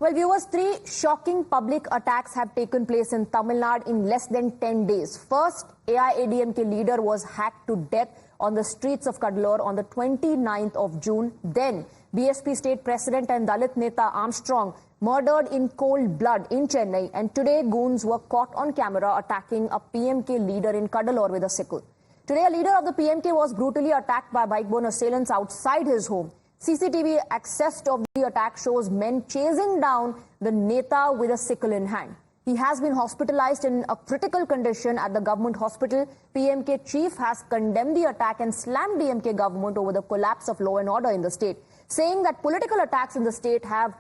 Well, viewers, 3 shocking public attacks have taken place in Tamil Nadu in less than 10 days. First, AIADMK leader was hacked to death on the streets of Cuddalore on the 29th of June. Then, BSP state president and Dalit Neta Armstrong murdered in cold blood in Chennai. And today, goons were caught on camera attacking a PMK leader in Cuddalore with a sickle. Today, a leader of the PMK was brutally attacked by bike-borne assailants outside his home. CCTV access of the attack shows men chasing down the Neta with a sickle in hand. He has been hospitalized in a critical condition at the government hospital. PMK chief has condemned the attack and slammed DMK government over the collapse of law and order in the state, saying that political attacks in the state have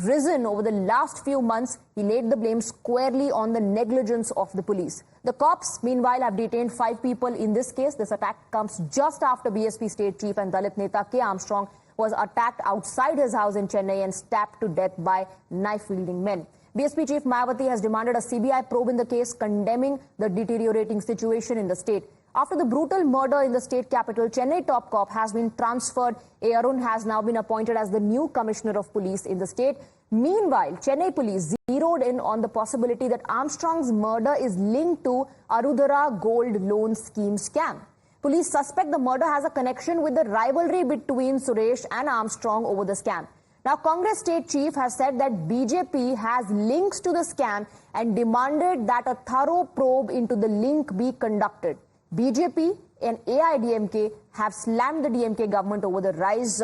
risen over the last few months. He laid the blame squarely on the negligence of the police. The cops, meanwhile, have detained 5 people in this case. This attack comes just after BSP state chief and Dalit Neta K Armstrong was attacked outside his house in Chennai and stabbed to death by knife-wielding men. BSP chief Mayawati has demanded a CBI probe in the case, condemning the deteriorating situation in the state. After the brutal murder in the state capital, Chennai top cop has been transferred. A. Arun has now been appointed as the new commissioner of police in the state. Meanwhile, Chennai police zeroed in on the possibility that Armstrong's murder is linked to Arudhara gold loan scheme scam. Police suspect the murder has a connection with the rivalry between Suresh and Armstrong over the scam. Now, Congress state chief has said that BJP has links to the scam and demanded that a thorough probe into the link be conducted. BJP and AIADMK have slammed the DMK government over the rise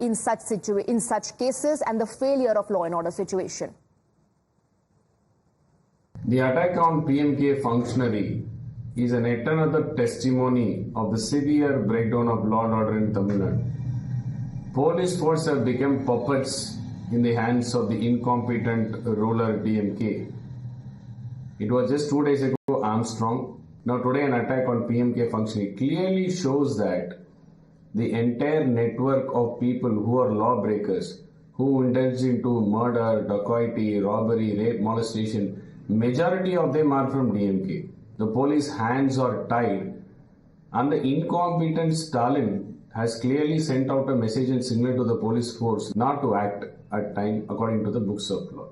in such cases and the failure of law and order situation. The attack on PMK functionary is an eternal testimony of the severe breakdown of law and order in Tamil Nadu. Police force have become puppets in the hands of the incompetent ruler DMK. It was just 2 days ago Armstrong. Now today an attack on PMK functionary clearly shows that the entire network of people who are lawbreakers, who indulge into murder, dacoity, robbery, rape, molestation, majority of them are from DMK. The police hands are tied, and the incompetent Stalin has clearly sent out a message and signal to the police force not to act at time according to the books of law.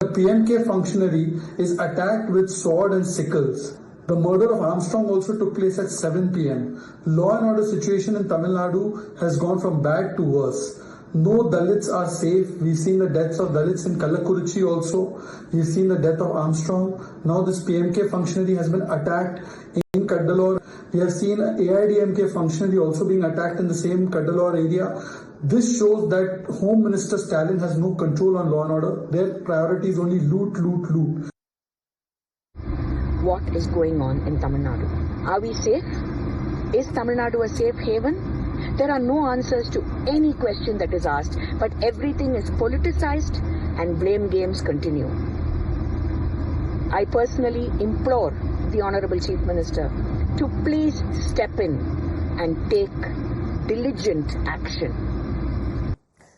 The PMK functionary is attacked with sword and sickles. The murder of Armstrong also took place at 7 p.m. Law and order situation in Tamil Nadu has gone from bad to worse. No Dalits are safe. We've seen the deaths of Dalits in Kallakurichi also. We've seen the death of Armstrong. Now this PMK functionary has been attacked in Cuddalore. We have seen AIADMK functionary also being attacked in the same Cuddalore area. This shows that Home Minister Stalin has no control on law and order. Their priority is only loot, loot, loot. What is going on in Tamil Nadu? Are we safe? Is Tamil Nadu a safe haven? There are no answers to any question that is asked, but everything is politicized and blame games continue. I personally implore the Honorable Chief Minister to please step in and take diligent action.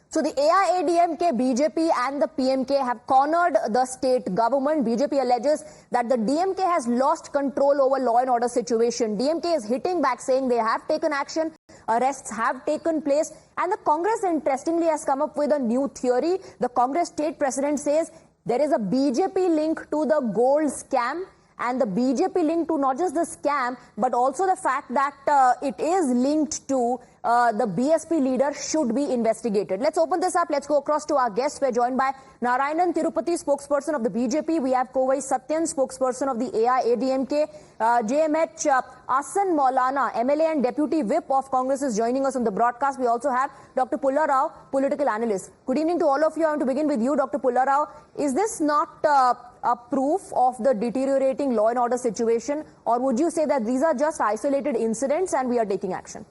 So the AIADMK, BJP and the PMK have cornered the state government. BJP alleges that the DMK has lost control over law and order situation. DMK is hitting back, saying they have taken action, arrests have taken place, and the Congress interestingly has come up with a new theory. The Congress state president says there is a BJP link to the gold scam, and the BJP link to not just the scam, but also the fact that it is linked to the BSP leader should be investigated. Let's open this up. Let's go across to our guests. We're joined by Narayanan Thirupathy, spokesperson of the BJP. We have Kovai Satyan, spokesperson of the AIADMK. JMH Asan Maulana, MLA and Deputy Whip of Congress, is joining us on the broadcast. We also have Dr. Pullarao, political analyst. Good evening to all of you. I want to begin with you, Dr. Pullarao. Is this not a proof of the deteriorating law and order situation, or would you say that these are just isolated incidents and we are taking action?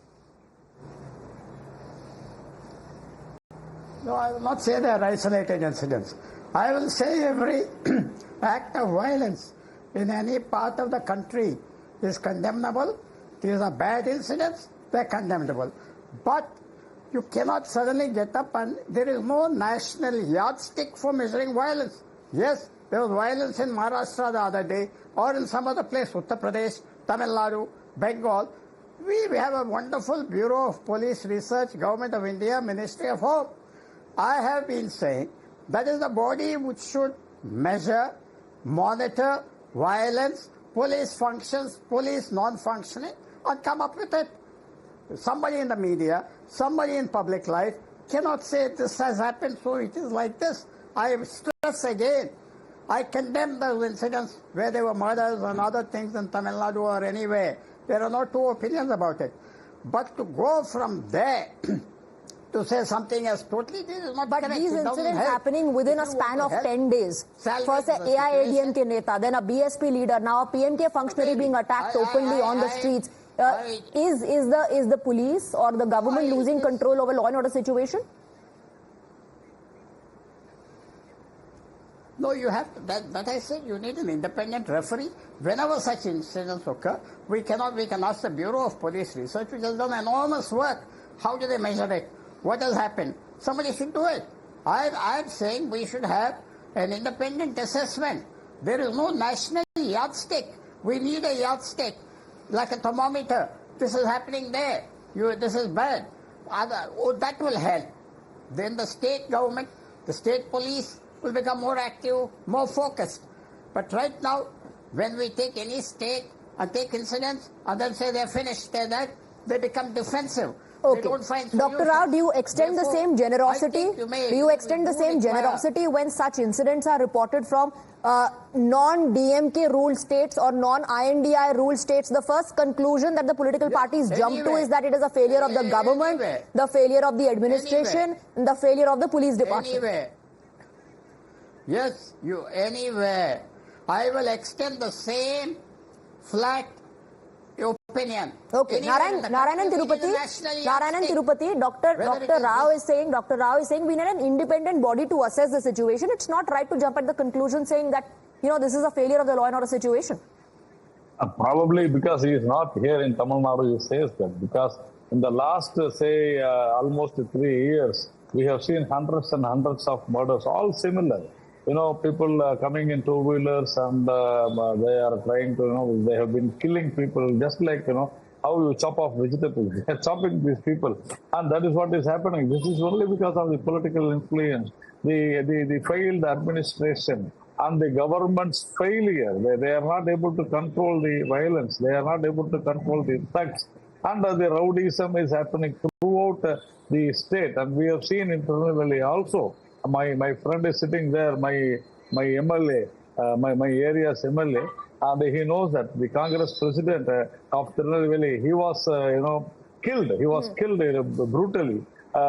No, I will not say they are isolated incidents. I will say every act of violence in any part of the country is condemnable. These are bad incidents, they are condemnable. But you cannot suddenly get up and there is no national yardstick for measuring violence. Yes, there was violence in Maharashtra the other day or in some other place, Uttar Pradesh, Tamil Nadu, Bengal. We have a wonderful Bureau of Police Research, Government of India, Ministry of Home. I have been saying that is the body which should measure, monitor violence, police functions, police non-functioning, and come up with it. Somebody in the media, somebody in public life cannot say this has happened, so it is like this. I stress again, I condemn those incidents where there were murders and other things in Tamil Nadu or anywhere. There are no two opinions about it. But to go from there to say something as totally, this is not But correct. these incidents happening within a span of 10 days. First a AIADMK Neta, then a BSP leader, now a PMK functionary being attacked openly on the streets. Is the police or the government losing control over law and order situation? No, you have to, that I said, you need an independent referee. Whenever such incidents occur, we can ask the Bureau of Police Research, which has done enormous work. How do they measure it? What has happened? Somebody should do it. I'm saying we should have an independent assessment. There is no national yardstick. We need a yardstick, like a thermometer. This is happening there. This is bad. That will help. Then the state government, the state police will become more active, more focused. But right now, when we take any state and take incidents and then say they're finished, they become defensive. Okay. Dr. Rao, do you extend the same generosity? Do you extend the same generosity when such incidents are reported from non-DMK ruled states or non-INDI ruled states? The first conclusion that the political parties jump to is that it is a failure of the government, the failure of the administration, and the failure of the police department. Yes, anywhere. I will extend the same flat opinion. Okay, Narayanan Thirupathy, Dr. Rao is saying we need an independent body to assess the situation. It's not right to jump at the conclusion saying that, this is a failure of the law and order situation. Probably because he is not here in Tamil Nadu, he says that. Because in the last, almost 3 years, we have seen hundreds and hundreds of murders, all similar. People coming in two-wheelers and they are trying to, they have been killing people just like, how you chop off vegetables. They are chopping these people. And that is what is happening. This is only because of the political influence, the failed administration and the government's failure. They are not able to control the violence. They are not able to control the thugs. And the rowdyism is happening throughout the state. And we have seen in Tirunelveli also. My friend is sitting there, my MLA, my area's MLA, and he knows that the Congress president of Tirunelveli, he was, killed. He was killed brutally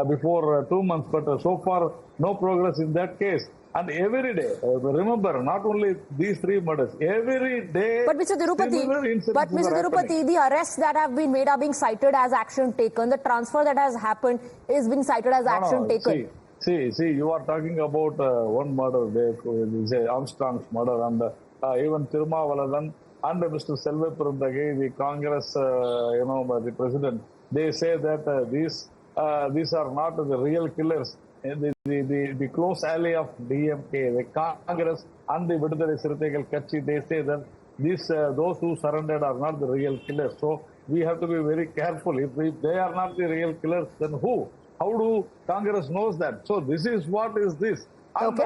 before 2 months, but so far no progress in that case. And every day, remember, not only these 3 murders, every day. But Mr. Thirupathy, the arrests that have been made are being cited as action taken. The transfer that has happened is being cited as action taken. See, you are talking about one murder, K Armstrong's murder, and even Tirumavaladan and Mr. Selva Perundage, the Congress, the president, they say that these are not the real killers. The close ally of DMK, the Congress and the Pattali Makkal Katchi, they say that those who surrendered are not the real killers. So we have to be very careful. If they are not the real killers, then who? How do Congress knows that? So this is what is this. And,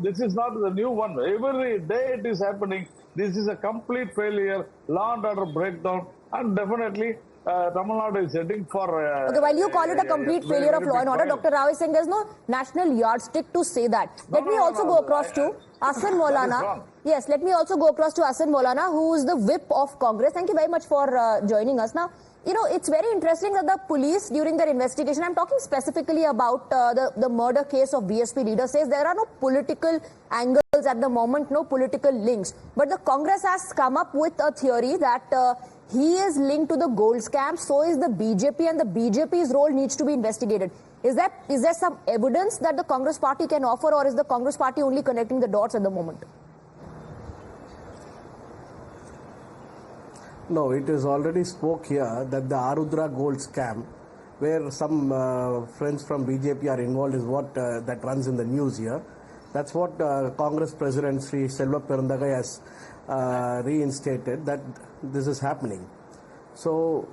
this is not the new one. Every day it is happening. This is a complete failure, law and order breakdown, and definitely Tamil Nadu is heading for... okay, while you call it a complete failure of law and order, Dr. Rao is saying there's no national yardstick to say that. Let me also go across to Ahsan Maulana. Yes, let me also go across to Ahsan Maulana, who is the whip of Congress. Thank you very much for joining us. Now, it's very interesting that the police, during their investigation, I'm talking specifically about the murder case of BSP leader, says there are no political angles at the moment, no political links. But the Congress has come up with a theory that he is linked to the gold scam, so is the BJP, and the BJP's role needs to be investigated. Is there some evidence that the Congress party can offer, or is the Congress party only connecting the dots at the moment? No, it is already spoke here that the Arudra gold scam, where some friends from BJP are involved, is what that runs in the news here. That's what Congress President Sri Selva Perundagai has reinstated, that this is happening. So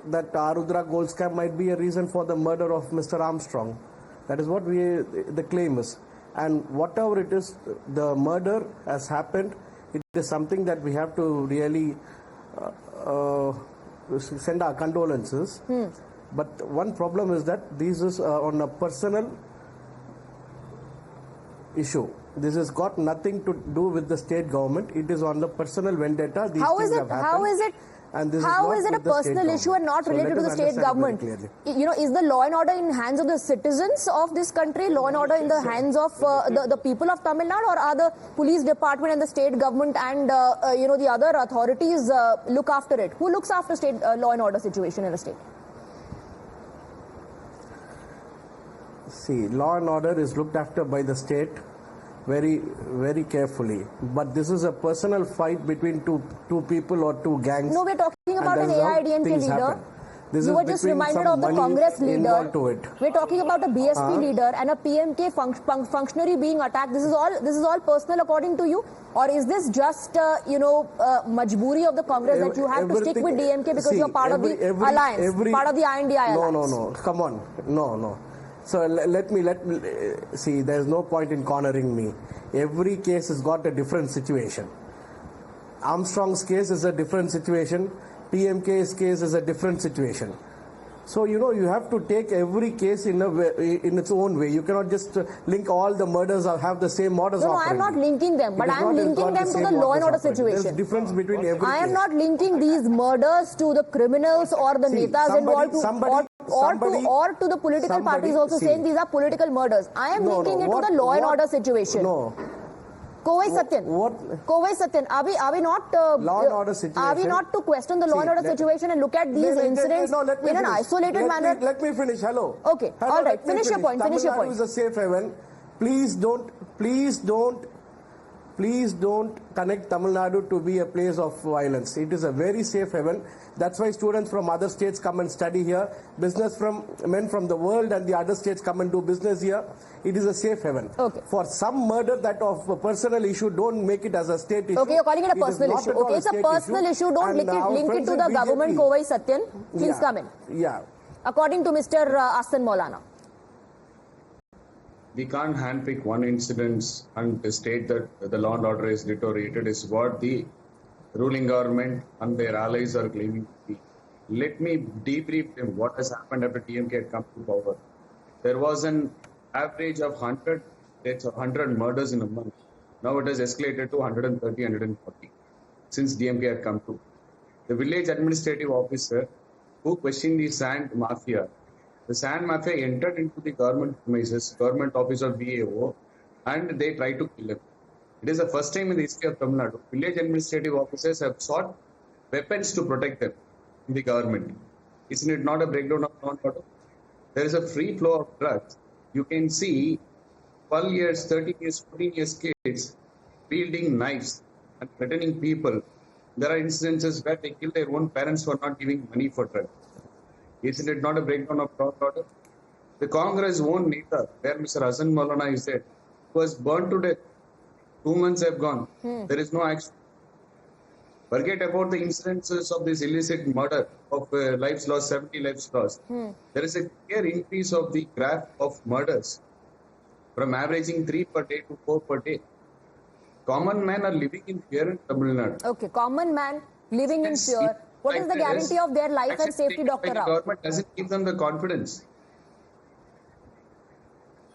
that Arudra gold scam might be a reason for the murder of Mr. Armstrong. That is what the claim is. And whatever it is, the murder has happened. It is something that we have to really send our condolences. But one problem is that this is on a personal issue. This has got nothing to do with the state government. It is on the personal vendetta. These How things is it? have happened. How is it? And this How is is it a personal issue and not related to the state government? You know, is the law and order in hands of the citizens of this country, law and order in the hands of the people of Tamil Nadu, or are the police department and the state government and you know, the other authorities look after it? Who looks after state law and order situation in the state? See, law and order is looked after by the state very, very carefully. But this is a personal fight between two people or two gangs. No, we're talking about an AIDMK leader. You were just reminded of the Congress leader. We're talking about a BSP leader and a PMK functionary being attacked. This is all personal according to you, or is this just you know, majburi of the Congress that you have to stick with DMK because you're part of the alliance, part of the INDI alliance? No, come on, no. So let me see. There's no point in cornering me. Every case has got a different situation. Armstrong's case is a different situation. PMK's case is a different situation. So, you know, you have to take every case in its own way. You cannot just link all the murders or have the same modus operandi. No, I am not linking them, but I am linking them to the law and order situation. There's difference between every I am case. not linking these murders to the criminals or the netas involved or to the political parties also saying these are political murders. I am linking it to the law and order situation. No. Kovai Satyan, are we not law and order situation? Are we not to question the law and order situation and look at these incidents in an isolated manner? Let me finish. Hello. Okay. All right. Finish your point. Tamil Nadu is a safe haven. Please don't connect Tamil Nadu to be a place of violence. It is a very safe haven. That's why students from other states come and study here. Men from the world and the other states come and do business here. It is a safe haven. Okay. For some murder that of a personal issue, don't make it as a state issue. Okay, you're calling it a personal issue. Okay, it's a personal issue. Don't link it to the government. Kovai Satyan, please come in. Yeah. According to Mr. Ahsan Maulana. We can't handpick one incident and state that the law and order is deteriorated is what the ruling government and their allies are claiming to be. Let me debrief them what has happened after TMK had come to power. There was an average of 100 deaths or 100 murders in a month. Now it has escalated to 130, 140 since DMK had come to. The village administrative officer who questioned the sand mafia. The sand mafia entered into the government premises, government office of BAO, and they tried to kill him. It is the first time in the history of Tamil Nadu. Village administrative officers have sought weapons to protect them in the government. Isn't it not a breakdown of law and order? There is a free flow of drugs. You can see 12 years, 13 years, 14 years kids wielding knives and threatening people. There are instances where they kill their own parents for not giving money for drugs. Isn't it not a breakdown of law and order? The Congress own Neta, where Mr. Ahsan Maulana is there, was burned to death. 2 months have gone. There is no action. Forget about the incidences of this illicit murder of lives lost, 70 lives lost. There is a clear increase of the graph of murders from averaging 3 per day to 4 per day. Common men are living in fear in Tamil Nadu. Okay, common man living in fear. What is the guarantee of their life and safety, Dr. Rao? The government doesn't give them the confidence.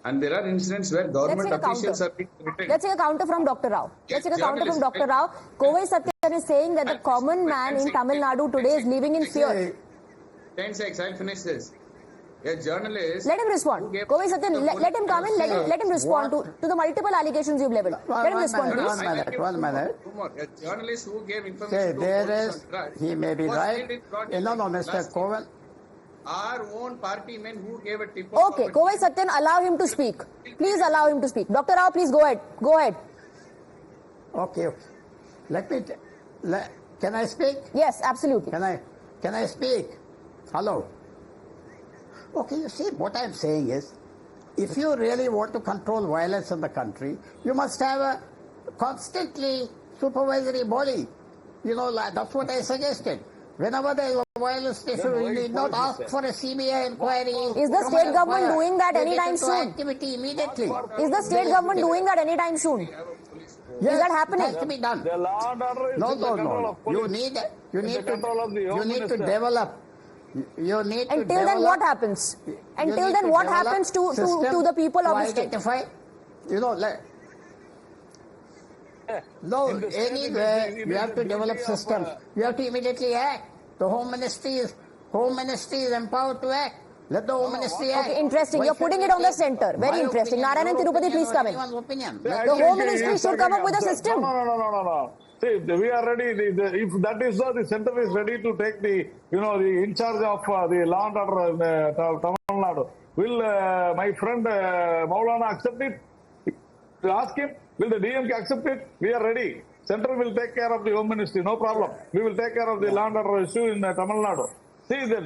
And there are incidents where government officials are being threatened. Let's take a counter from Dr. Rao. Dr. Rao. Kovai Satyan is saying that the common man in Tamil Nadu today is living in fear. 10 seconds, I'll finish this. A journalist... Let him respond. Kovai Satyan, let him come in, let him respond to the multiple allegations you've leveled. Let him respond, please. One minute. A journalist who gave information to he may be right. No, Mr. Koval. Our own party men who gave a tip. Okay, Kovai Satyan, allow him to speak. Please allow him to speak. Dr. Rao, please go ahead. Go ahead. Okay. Can I speak? Yes, absolutely. Can I speak? Hello. Okay, you see, what I'm saying is, if you really want to control violence in the country, you must have a constantly supervisory body. You know, that's what I suggested. Whenever there is a violence, they did not ask for a CBI inquiry. Is the state government doing that anytime soon? Activity immediately. Is the state government doing that anytime soon? Yes, is that happening? Has to be done. The law and order is No, in the control no. of police. You need to develop. You need to Until develop. then, what happens? Until then, what happens to the people of the state? Identify, anywhere you have to develop systems. You have to immediately act. The Home Ministry is empowered to act. Let the Home Ministry act. Okay, interesting. You're putting it on the center. Very interesting. Narayanan Thirupathy, please come in. The Home Ministry should come up with a system. No. See, we are ready. If that is so, the center is ready to take the in charge of the law and order in Tamil Nadu. Will my friend Maulana accept it? Ask him. Will the DMK accept it? We are ready. Center will take care of the Home Ministry. No problem. We will take care of the law and order issue in Tamil Nadu. See, the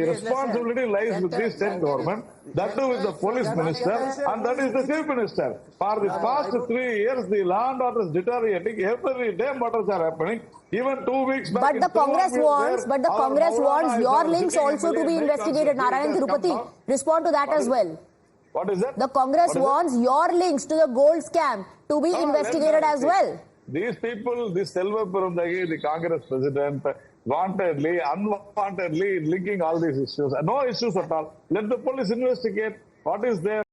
responsibility lies with the state government, that too with the police minister, and that is the chief minister. For the past 3 years, the law and order is deteriorating. Every day murders are happening. Even 2 weeks back. But the Congress wants your links also to be investigated. Narayanan Thirupathy, respond to that as well. What is that? The Congress wants your links to the gold scam to be investigated as well. These people, this Selva Perundagi, the Congress president, wantedly, unwantedly linking all these issues. No issues at all. Let the police investigate what is there.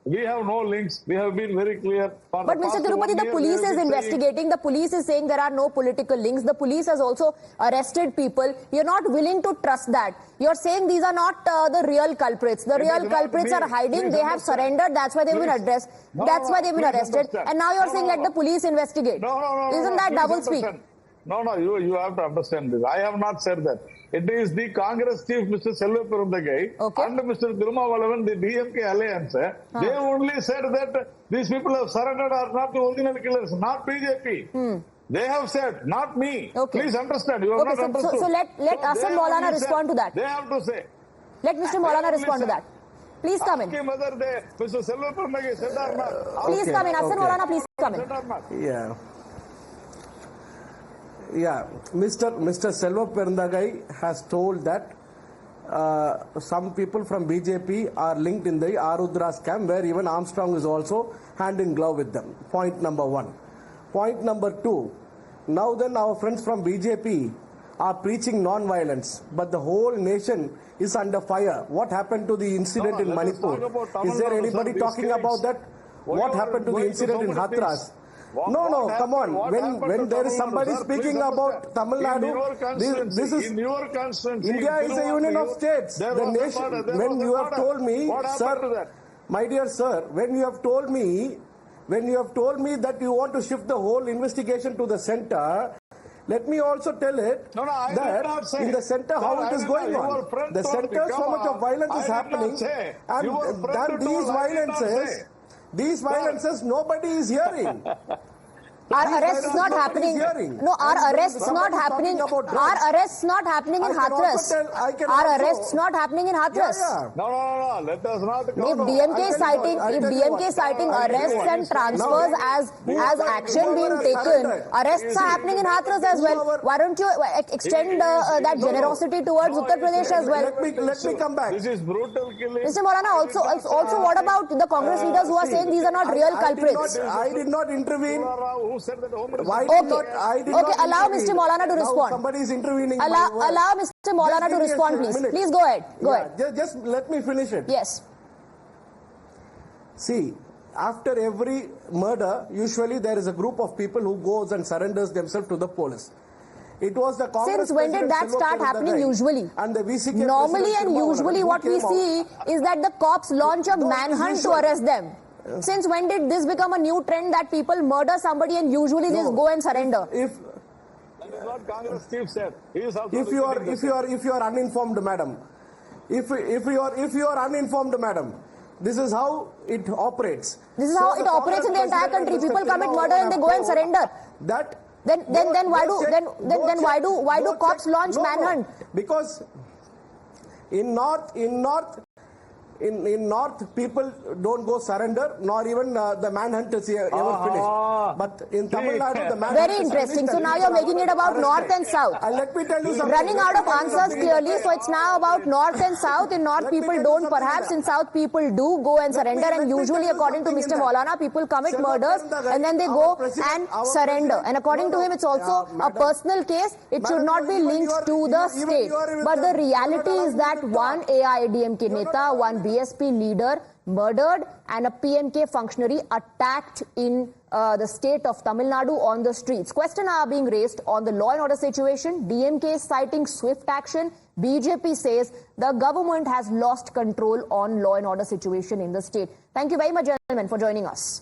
We have no links. We have been very clear. But Mr. Thirupathy, the police is investigating. The police is saying there are no political links. The police has also arrested people. You're not willing to trust that. You're saying these are not the real culprits. The real culprits are hiding. They have surrendered. That's why they've been addressed. That's why they've been arrested. And now you're saying let the police investigate. Isn't that double speak? No, you have to understand this. I have not said that. It is the Congress chief, Mr. Selva Perundagai, and Mr. Thirumavalavan, the DMK alliance. They only said that these people have surrendered are not the original killers, not BJP. They have said, not me. Please understand. You have not understood. So let Asam Maulana respond to that. They have to say. Let Mr. Maulana respond to that. Please come in. Whether Mr. Selva Perundagai said or not. Please come in. Asam Maulana, please come in. Yeah, Mr. Selva Perandagai has told that some people from BJP are linked in the Arudra scam, where even Armstrong is also hand in glove with them. Point number 1. Point number 2. Now then, our friends from BJP are preaching non-violence, but the whole nation is under fire. What happened to the incident in Manipur? Is there anybody talking about that? What happened to the incident in Hathras? No, come on. When there is somebody speaking about Tamil Nadu, this is your constituency. India is a union of states. The nation. When you have told me, sir, my dear sir, when you have told me that you want to shift the whole investigation to the center, let me also tell it that in the center how it is going on. The center, so much of violence is happening, and these violences, nobody is hearing. Our arrests not happening. No, our arrests not happening. Our arrests not happening in Hathras. Our arrests not happening in Hathras. No. Let us not. If DMK citing arrests and transfers as action being taken, arrests are happening in Hathras as well. Why don't you extend that generosity towards Uttar Pradesh as well? Let me come back. This is brutal killing. Mr. Maulana, also what about the Congress leaders who are saying these are not real culprits? I did not intervene. Who said that Allow Mr. Maulana to respond. Somebody is intervening. Allow Mr. Maulana to respond, please. Please go ahead. Go ahead. Just let me finish it. Yes. See, after every murder, usually there is a group of people who goes and surrenders themselves to the police. It was the Congress. Since when did that start happening usually? And the VCK normally and usually what we see is that the cops launch a manhunt to arrest them. Since when did this become a new trend that people murder somebody and usually just go and surrender? That is what Congress chief said. If you are uninformed, madam, if you are uninformed, madam, this is how it operates. This is how it operates in the entire country. People commit murder and they go and surrender. Then why do cops launch manhunt? Because in north In North, people don't go surrender, nor even the manhunt is ever finished. But in Tamil Nadu, the manhunt Very interesting. So now you're making it about North and South. Let me tell you something. Running out of answers clearly, so it's now about North and South. In North, people don't perhaps. In South, people do go and surrender. And usually, according to Mr. Maulana, people commit murders and then they go and surrender. And according to him, it's also a personal case. It should not be linked to the state. But the reality is that one AIADMK Neta, one BSP leader murdered and a PMK functionary attacked in the state of Tamil Nadu on the streets. Questions are being raised on the law and order situation. DMK is citing swift action. BJP says the government has lost control on law and order situation in the state. Thank you very much, gentlemen, for joining us.